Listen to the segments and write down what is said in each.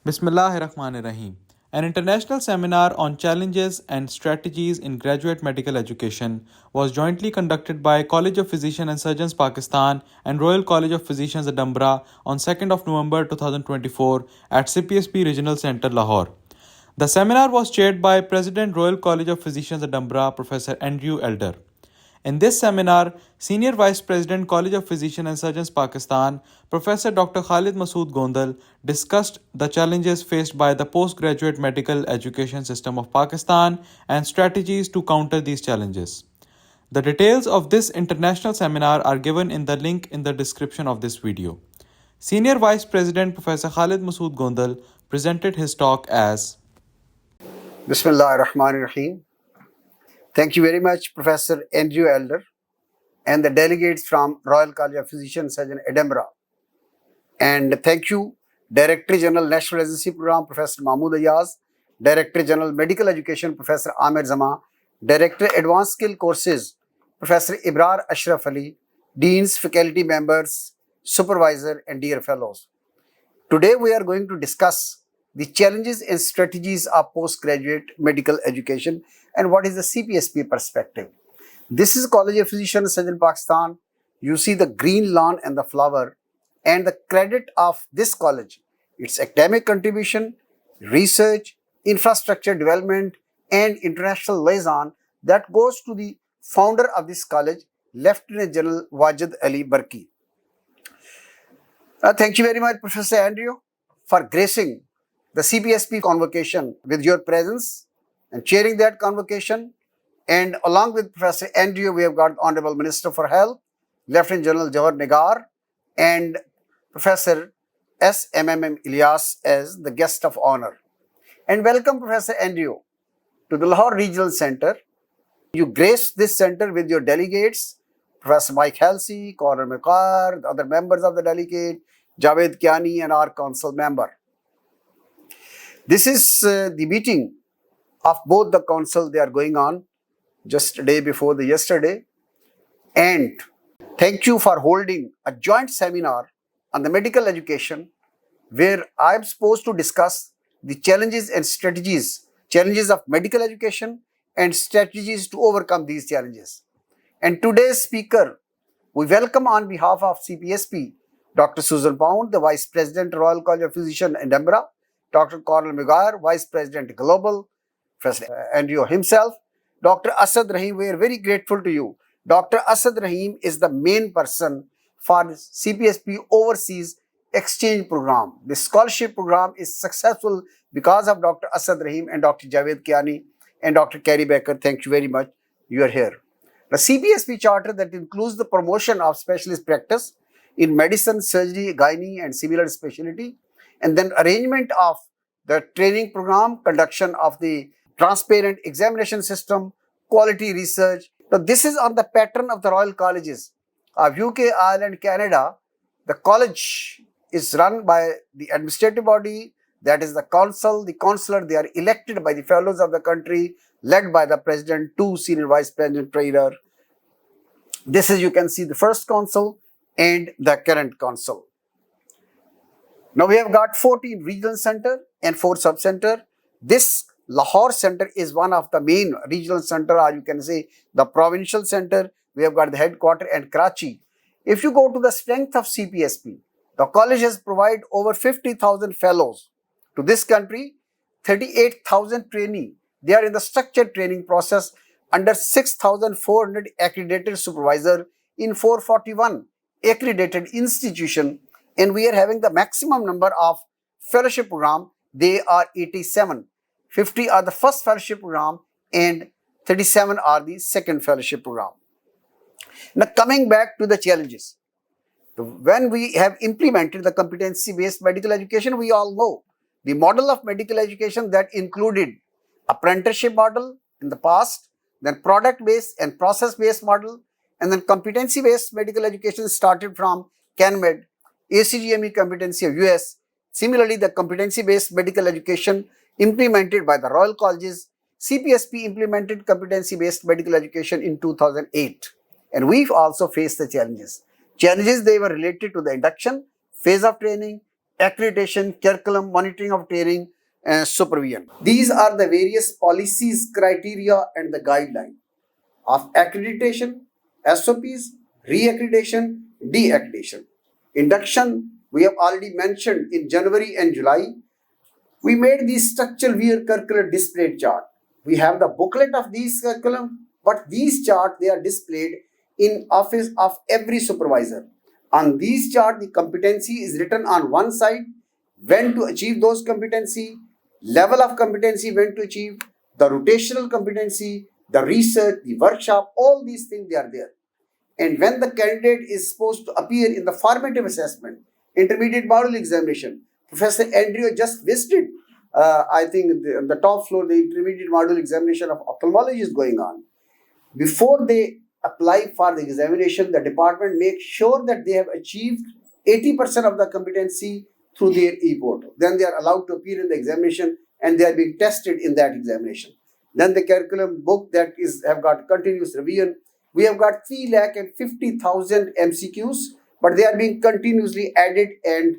Bismillahirrahmanirrahim. An international seminar on challenges and strategies in graduate medical education was jointly conducted by College of Physicians and Surgeons Pakistan and Royal College of Physicians Edinburgh on 2nd of November 2024 at Cpsp Regional Centre, Lahore. The seminar was chaired by President Royal College of Physicians Edinburgh, Professor Andrew Elder. In this seminar, Senior Vice President College of Physicians and Surgeons Pakistan, Professor Dr. Khalid Masood Gondal, discussed the challenges faced by the postgraduate medical education system of Pakistan and strategies to counter these challenges. The details of this international seminar are given in the link in the description of this video. Senior Vice President Professor Khalid Masood Gondal presented his talk as Bismillahirrahmanirrahim. Thank you very much, Professor Andrew Elder and the delegates from Royal College of Physicians and Surgeons, Edinburgh. And thank you, Director General National Residency Program, Professor Mahmood Ayaz, Director General Medical Education, Professor Amir Zama, Director Advanced Skill Courses, Professor Ibrar Ashraf Ali, Deans, faculty members, supervisor, and dear fellows. Today we are going to discuss the challenges and strategies of postgraduate medical education and what is the Cpsp perspective. This is College of Physicians and Surgeons Pakistan. You see the green lawn and the flower, and the credit of this college, its academic contribution, research, infrastructure development, and international liaison that goes to the founder of this college, Lieutenant General Wajid Ali Barki. Thank you very much, Professor Andrew, for gracing the Cpsp convocation with your presence and chairing that convocation. And along with Professor Andrew, we have got Honorable Minister for Health, Lieutenant General Jawahar Nagar, and Professor S.M.M. Ilyas as the guest of honor. And welcome, Professor Andrew, to the Lahore Regional Center. You graced this center with your delegates, Professor Mike Halsey, Conor McCarr, the other members of the delegate, Javed Kiani, and our council member. This is the meeting of both the council. They are going on just a day before the yesterday. And thank you for holding a joint seminar on the medical education where I am supposed to discuss the challenges and strategies, challenges of medical education and strategies to overcome these challenges. And today's speaker, we welcome on behalf of Cpsp, Dr. Susan Pound, the Vice President, Royal College of Physicians, Edinburgh, Dr. Conor McGuire, Vice President Global, Professor Andrew himself, Dr. Asad Rahim. We are very grateful to you. Dr. Asad Rahim is the main person for Cpsp Overseas Exchange Program. The scholarship program is successful because of Dr. Asad Rahim and Dr. Javed Kiani and Dr. Kerry Baker. Thank you very much. You are here. The Cpsp charter that includes the promotion of specialist practice in medicine, surgery, gynae, and similar specialty, and then arrangement of the training program, conduction of the transparent examination system, quality research. Now, this is on the pattern of the Royal Colleges of UK, Ireland, Canada. The college is run by the administrative body, that is the council. The councillor, they are elected by the fellows of the country, led by the president, two senior vice president trainer. This is, you can see, the first council and the current council. Now we have got 14 regional center and 4 sub-center. This Lahore center is one of the main regional center, or you can say the provincial center. We have got the headquarter and Karachi. If you go to the strength of Cpsp, the college has provided over 50,000 fellows to this country, 38,000 trainees. They are in the structured training process under 6,400 accredited supervisors in 441 accredited institutions. And we are having the maximum number of fellowship program. They are 87. 50 are the first fellowship program and 37 are the second fellowship program. Now coming back to the challenges. When we have implemented the competency-based medical education, we all know the model of medical education that included apprenticeship model in the past, then product-based and process-based model, and then competency-based medical education started from CanMed, ACGME competency of US. Similarly, the competency-based medical education implemented by the Royal Colleges, Cpsp implemented competency-based medical education in 2008. And we've also faced the challenges. Challenges, they were related to the induction, phase of training, accreditation, curriculum, monitoring of training, and supervision. These are the various policies, criteria, and the guidelines of accreditation, SOPs, re-accreditation, de-accreditation. Induction, we have already mentioned in January and July. We made the structural via curricular display chart. We have the booklet of these curriculum, but these chart, they are displayed in office of every supervisor. On these chart, the competency is written on one side, when to achieve those competency, level of competency when to achieve, the rotational competency, the research, the workshop, all these things they are there. And when the candidate is supposed to appear in the formative assessment, intermediate model examination, Professor Andrew just visited, I think, the top floor, the intermediate module examination of ophthalmology is going on. Before they apply for the examination, the department makes sure that they have achieved 80% of the competency through their e-portal. Then they are allowed to appear in the examination and they are being tested in that examination. Then the curriculum book that have got continuous revision. We have got 3,50,000 MCQs, but they are being continuously added, and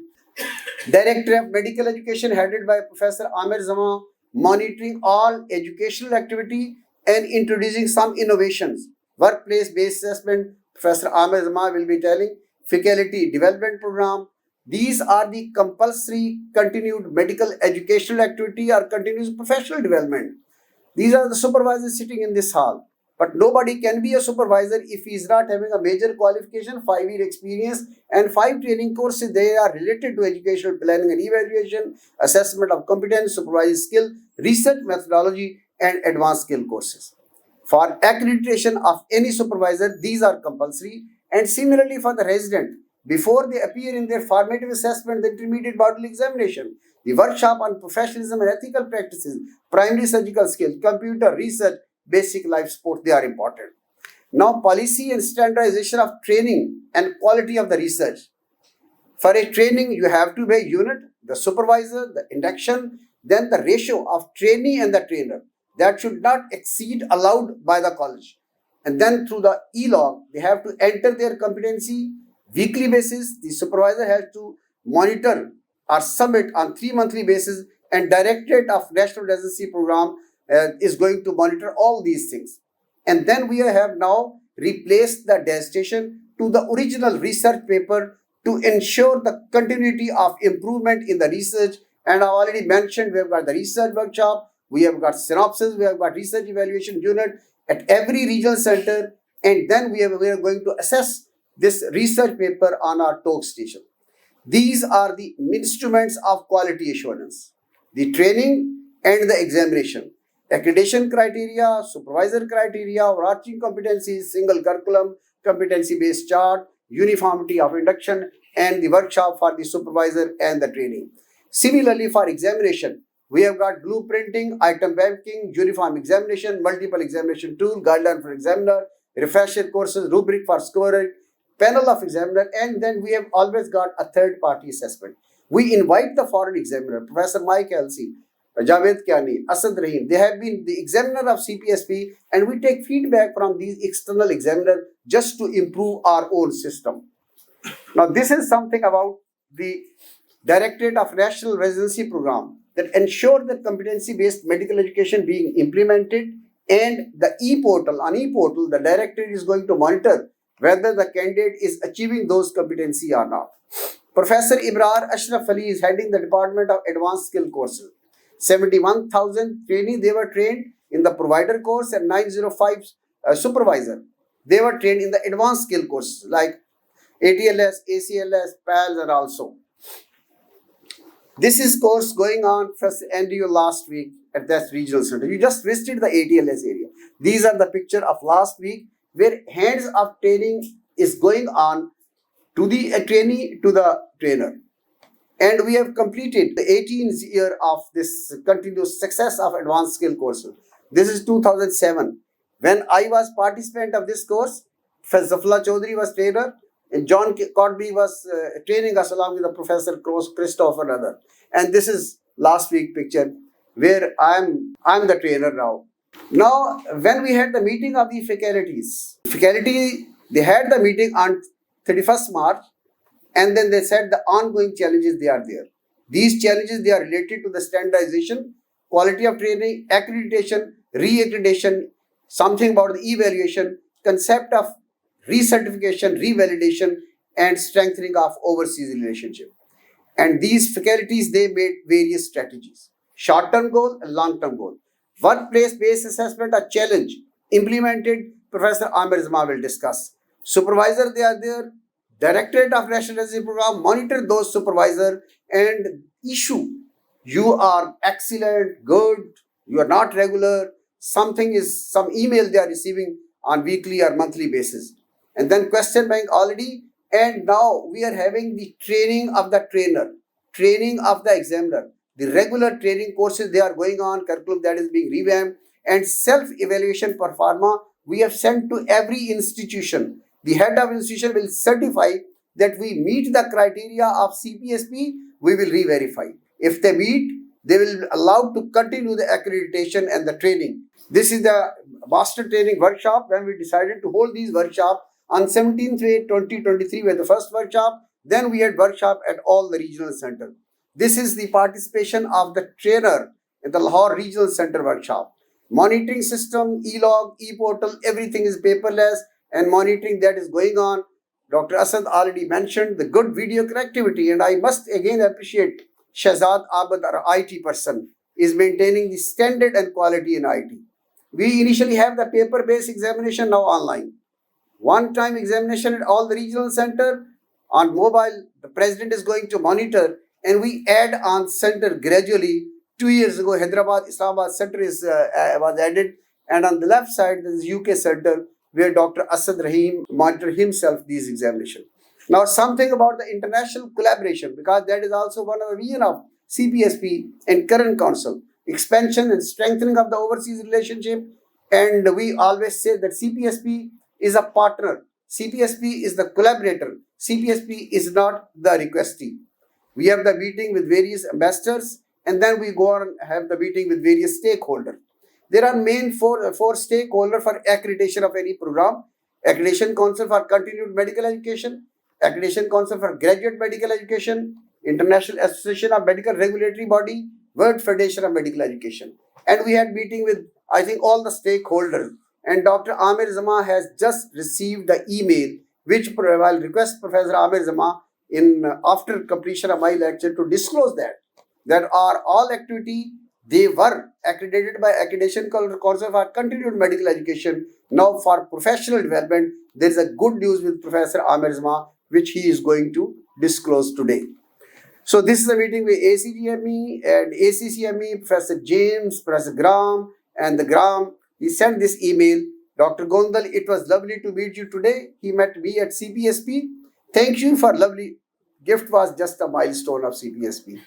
Director of Medical Education headed by Professor Amir Zama, monitoring all educational activity and introducing some innovations. Workplace-based assessment, Professor Amir Zama will be telling, faculty development program. These are the compulsory continued medical educational activity or continuous professional development. These are the supervisors sitting in this hall. But nobody can be a supervisor if he is not having a major qualification, 5-year experience, and 5 training courses. They are related to educational planning and evaluation, assessment of competence, supervisory skill, research methodology, and advanced skill courses. For accreditation of any supervisor, these are compulsory. And similarly for the resident, before they appear in their formative assessment, the intermediate module examination, the workshop on professionalism and ethical practices, primary surgical skills, computer, research, basic life support, they are important. Now, policy and standardization of training and quality of the research. For a training, you have to be a unit, the supervisor, the induction, then the ratio of trainee and the trainer. That should not exceed allowed by the college. And then through the e-log, they have to enter their competency weekly basis. The supervisor has to monitor or submit on 3 monthly basis, and Directorate of National Residency Program is going to monitor all these things. And then we have now replaced the dissertation to the original research paper to ensure the continuity of improvement in the research. And I already mentioned, we have got the research workshop, we have got synopsis, we have got research evaluation unit at every regional center, and then we are going to assess this research paper on our talk station. These are the instruments of quality assurance: the training and the examination, accreditation criteria, supervisor criteria, overarching competencies, single curriculum, competency-based chart, uniformity of induction, and the workshop for the supervisor and the training. Similarly, for examination, we have got blueprinting, item banking, uniform examination, multiple examination tool, guideline for examiner, refresher courses, rubric for scorer, panel of examiner, and then we have always got a third-party assessment. We invite the foreign examiner, Professor Mike Elsie, Javed Kiani, Asad Rahim. They have been the examiner of Cpsp, and we take feedback from these external examiners just to improve our own system. Now, this is something about the Directorate of National Residency Program that ensure that competency-based medical education being implemented, and the e-portal. On e-portal, the Directorate is going to monitor whether the candidate is achieving those competency or not. Professor Ibrar Ashraf Ali is heading the Department of Advanced Skill Courses. 71,000 trainees, they were trained in the provider course, and 905 supervisor, they were trained in the advanced skill courses like ATLS, ACLS, PALS, and also. This is course going on first NDU last week at that regional center. You just visited the ATLS area. These are the picture of last week where hands of training is going on to the trainee to the trainer. And we have completed the 18th year of this continuous success of advanced skill courses. This is 2007. When I was participant of this course, Professor Zafla Chaudhary was trainer, and John Codby was training us along with the Professor Christopher and other. And this is last week picture where I'm the trainer now. Now, when we had the meeting of the faculties, they had the meeting on 31st March, and then they said the ongoing challenges, they are there. These challenges, they are related to the standardization, quality of training, accreditation, re-accreditation, something about the evaluation, concept of recertification, revalidation, and strengthening of overseas relationship. And these faculties, they made various strategies. Short-term goal and long-term goal. Workplace-based assessment, a challenge implemented, Professor Amir Zama will discuss. Supervisor, they are there. Directorate of National Residency Program, monitor those supervisor and issue. You are excellent, good, you are not regular, something is, some email they are receiving on weekly or monthly basis. And then question bank already, and now we are having the training of the trainer, training of the examiner, the regular training courses they are going on, curriculum that is being revamped, and self-evaluation per pharma we have sent to every institution. The head of institution will certify that we meet the criteria of Cpsp, we will re-verify. If they meet, they will be allowed to continue the accreditation and the training. This is the master training workshop when we decided to hold these workshops on 17th May 2023 with the first workshop. Then we had workshop at all the regional center. This is the participation of the trainer in the Lahore Regional Center workshop. Monitoring system, e-log, e-portal, everything is paperless and monitoring that is going on. Dr. Asad already mentioned the good video connectivity, and I must again appreciate Shahzad Abad, our IT person, is maintaining the standard and quality in IT. We initially have the paper-based examination, now online. One-time examination at all the regional center. On mobile, the president is going to monitor, and we add on center gradually. 2 years ago, Hyderabad, Islamabad center was added, and on the left side, there is UK center, where Dr. Asad Rahim monitored himself these examinations. Now, something about the international collaboration, because that is also one of the vision of Cpsp and current council, expansion and strengthening of the overseas relationship. And we always say that Cpsp is a partner, Cpsp is the collaborator, Cpsp is not the requestee. We have the meeting with various ambassadors, and then we go on and have the meeting with various stakeholders. There are main four stakeholders for accreditation of any program: Accreditation Council for Continued Medical Education, Accreditation Council for Graduate Medical Education, International Association of Medical Regulatory Body, World Federation of Medical Education. And we had meeting with, I think, all the stakeholders. And Dr. Amir Zama has just received the email, which I will request Professor Amir Zama after completion of my lecture to disclose that are all activity, they were accredited by Accreditation Council for Continued Medical Education. Now for professional development, there is a good news with Professor Amir Zama, which he is going to disclose today. So this is a meeting with ACGME and ACCME, Professor James, Professor Graham, and the Graham. He sent this email. Dr. Gondal, it was lovely to meet you today. He met me at Cpsp. Thank you for lovely gift, was just a milestone of Cpsp.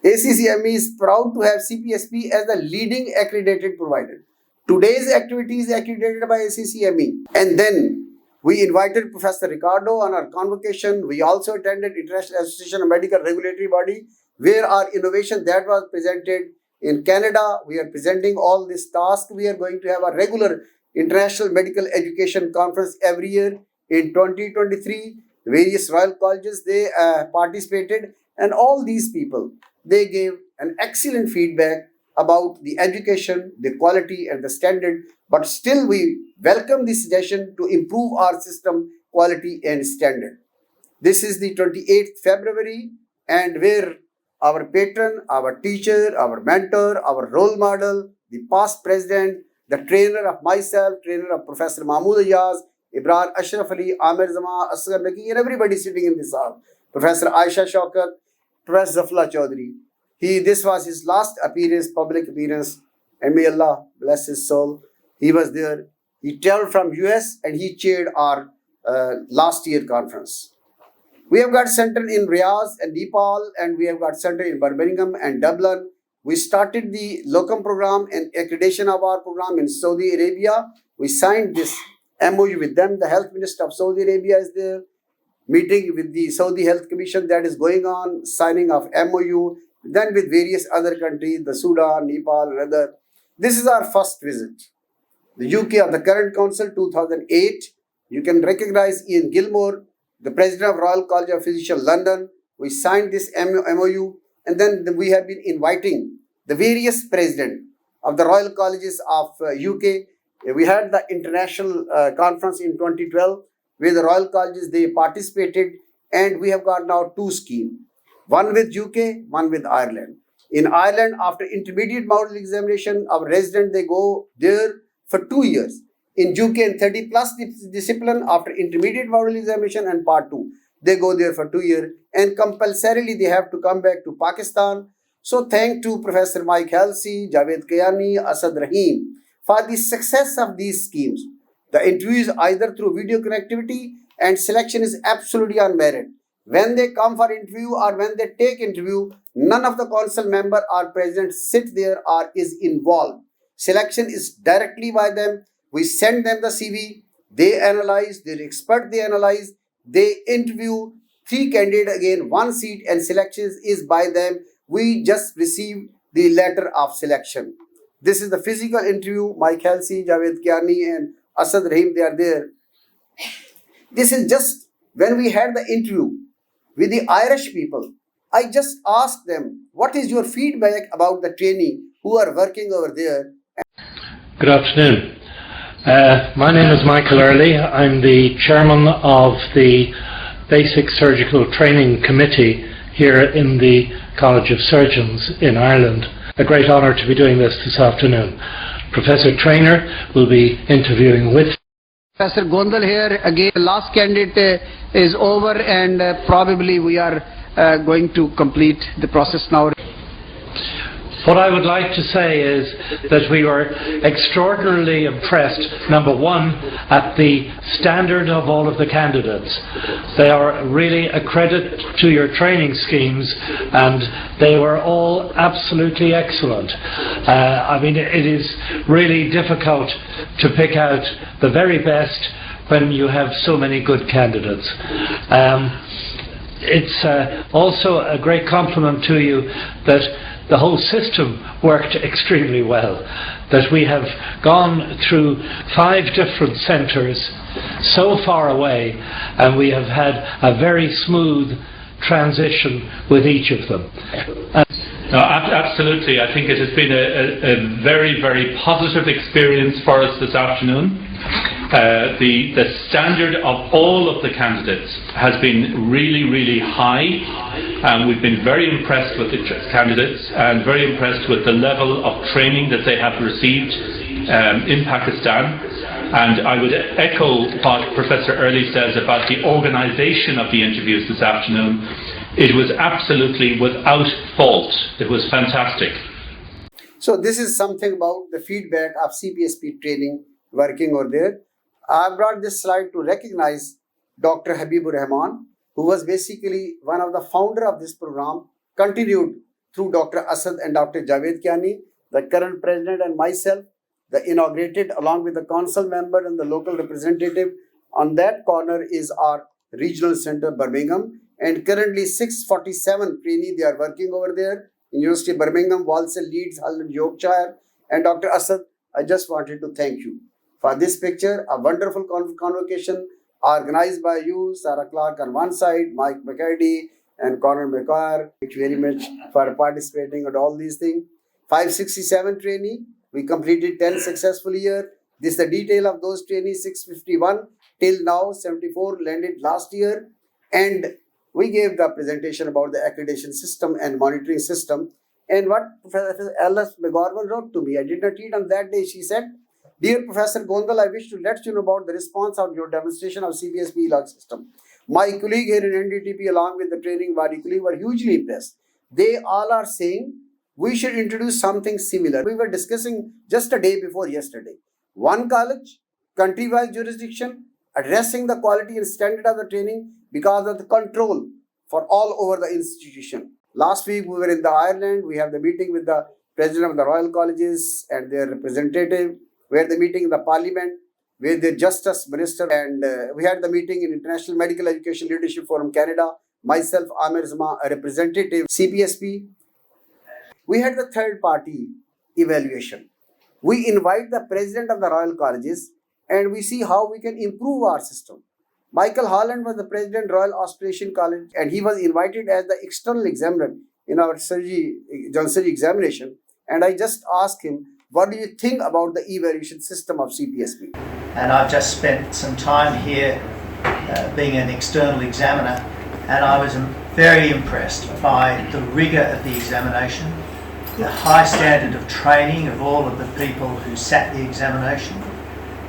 ACCME is proud to have Cpsp as the leading accredited provider. Today's activity is accredited by ACCME. And then we invited Professor Ricardo on our convocation. We also attended International Association of Medical Regulatory Body, where our innovation that was presented. In Canada, we are presenting all this task. We are going to have a regular International Medical Education Conference every year. In 2023, various Royal Colleges, they participated, and all these people, they gave an excellent feedback about the education, the quality and the standard, but still we welcome the suggestion to improve our system quality and standard. This is the 28th February, and where our patron, our teacher, our mentor, our role model, the past president, the trainer of myself, trainer of Professor Mahmood Ayaz, Ibrar Ashraf Ali, Amir Zama, Asghar Naqi, and everybody sitting in this hall, Professor Aisha Shaukat, Professor Zafla Chaudhary. This was his last appearance, public appearance, and may Allah bless his soul. He was there. He traveled from US and he chaired our last year conference. We have got center in Riyadh and Nepal, and we have got center in Birmingham and Dublin. We started the locum program and accreditation of our program in Saudi Arabia. We signed this MOU with them. The Health Minister of Saudi Arabia is there. Meeting with the Saudi Health Commission that is going on, signing of MOU, then with various other countries, the Sudan, Nepal, and other. This is our first visit. The UK of the current council, 2008. You can recognize Ian Gilmore, the president of Royal College of Physicians, London. We signed this MOU. And then we have been inviting the various presidents of the Royal Colleges of UK. We had the international conference in 2012 where the Royal Colleges, they participated, and we have got now two schemes, one with UK, one with Ireland. In Ireland, after intermediate model examination, our resident, they go there for 2 years. In UK, in 30 plus discipline, after intermediate model examination and part 2, they go there for 2 years, and compulsorily they have to come back to Pakistan. So thank to Professor Mike Halsey, Javed Kayani, Asad Rahim for the success of these schemes. The interview is either through video connectivity, and selection is absolutely on merit. When they come for interview or when they take interview, none of the council member or president sit there or is involved. Selection is directly by them. We send them the CV, they analyze, they're expert, they analyze, they interview 3 candidates, again 1 seat, and selection is by them. We just receive the letter of selection. This is the physical interview. Mike Halsey, Javed Kiani, and Asad Rahim, they are there. This is just when we had the interview with the Irish people. I just asked them, what is your feedback about the trainee who are working over there? Good afternoon. My name is Michael Early. I'm the chairman of the Basic Surgical Training Committee here in the College of Surgeons in Ireland. A great honour to be doing this afternoon. Professor Trainer will be interviewing with Professor Gondal here. Again, the last candidate is over, and probably we are going to complete the process now. What I would like to say is that we were extraordinarily impressed, number one, at the standard of all of the candidates. They are really a credit to your training schemes, and they were all absolutely excellent. I mean, it is really difficult to pick out the very best when you have so many good candidates. It's also a great compliment to you that the whole system worked extremely well, that we have gone through 5 different centres so far away, and we have had a very smooth transition with each of them. No, absolutely. I think it has been a very, very positive experience for us this afternoon. The standard of all of the candidates has been really, really high, and we've been very impressed with the candidates and very impressed with the level of training that they have received in Pakistan. And I would echo what Professor Early says about the organisation of the interviews this afternoon. It was absolutely without fault. It was fantastic. So this is something about the feedback of Cpsp training working over there. I brought this slide to recognize Dr. Habibur Rahman, who was basically one of the founder of this program, continued through Dr. Asad and Dr. Javed Kiani, the current president, and myself, the inaugurated along with the council member and the local representative. On that corner is our regional center, Birmingham, and currently 647 trainees, they are working over there. University of Birmingham, Walsall, Leeds, Hull, and Yorkshire. And Dr. Asad, I just wanted to thank you for this picture, a wonderful convocation organized by you, Sarah Clark on one side, Mike McCarty and Conor McCoy. Thank you very much for participating and all these things. 567 trainee, we completed 10 successful year. This is the detail of those trainees, 651 till now, 74 landed last year. And we gave the presentation about the accreditation system and monitoring system. And what Professor Alice McGorwan wrote to me, I did not read on that day, she said, "Dear Professor Gondal, I wish to let you know about the response of your demonstration of Cpsp log system. My colleague here in NDTP along with the training body colleague were hugely impressed. They all are saying we should introduce something similar. We were discussing just a day before yesterday. One college, country-wise jurisdiction, addressing the quality and standard of the training because of the control for all over the institution. Last week we were in the Ireland. We have the meeting with the president of the Royal Colleges and their representative. We had the meeting in the Parliament with the Justice Minister, and we had the meeting in International Medical Education Leadership Forum Canada. Myself, Amir Zama, a representative, Cpsp. We had the third party evaluation. We invite the president of the Royal Colleges and we see how we can improve our system. Michael Holland was the president Royal Australian College, and he was invited as the external examiner. in our general surgery examination, and I just asked him, what do you think about the evaluation system of CPSP? And I've just spent some time here being an external examiner, and I was very impressed by the rigour of the examination, the high standard of training of all of the people who sat the examination,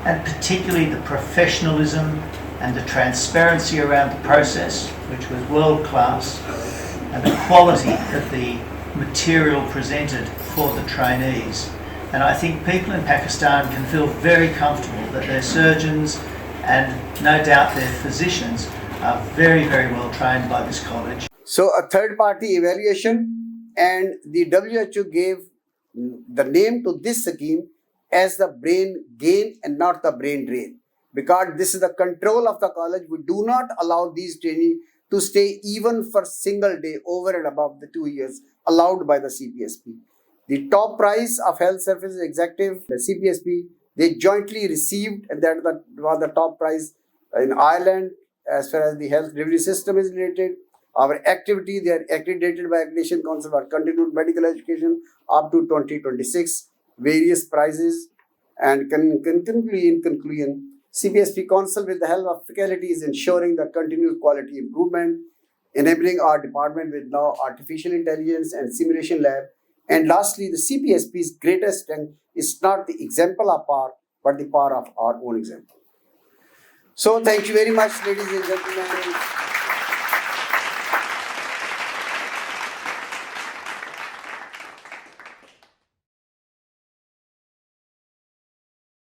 and particularly the professionalism and the transparency around the process, which was world class, and the quality of the material presented for the trainees. And I think people in Pakistan can feel very comfortable that their surgeons and no doubt their physicians are very, very well trained by this college. So a third party evaluation, and the WHO gave the name to this scheme as the brain gain and not the brain drain. Because this is the control of the college, we do not allow these trainees to stay even for single day over and above the 2 years allowed by the CPSP. The top prize of health services executive, the CPSP, they jointly received, and that was the top prize in Ireland as far as the health delivery system is related. Our activity, they are accredited by Accreditation Council for Continued Medical Education up to 2026, various prizes, and in conclusion, CPSP Council with the help of faculty is ensuring the continuous quality improvement, enabling our department with now artificial intelligence and simulation lab. And lastly, the CPSP's greatest strength is not the example of power, but the power of our own example. So thank you very much, ladies and gentlemen.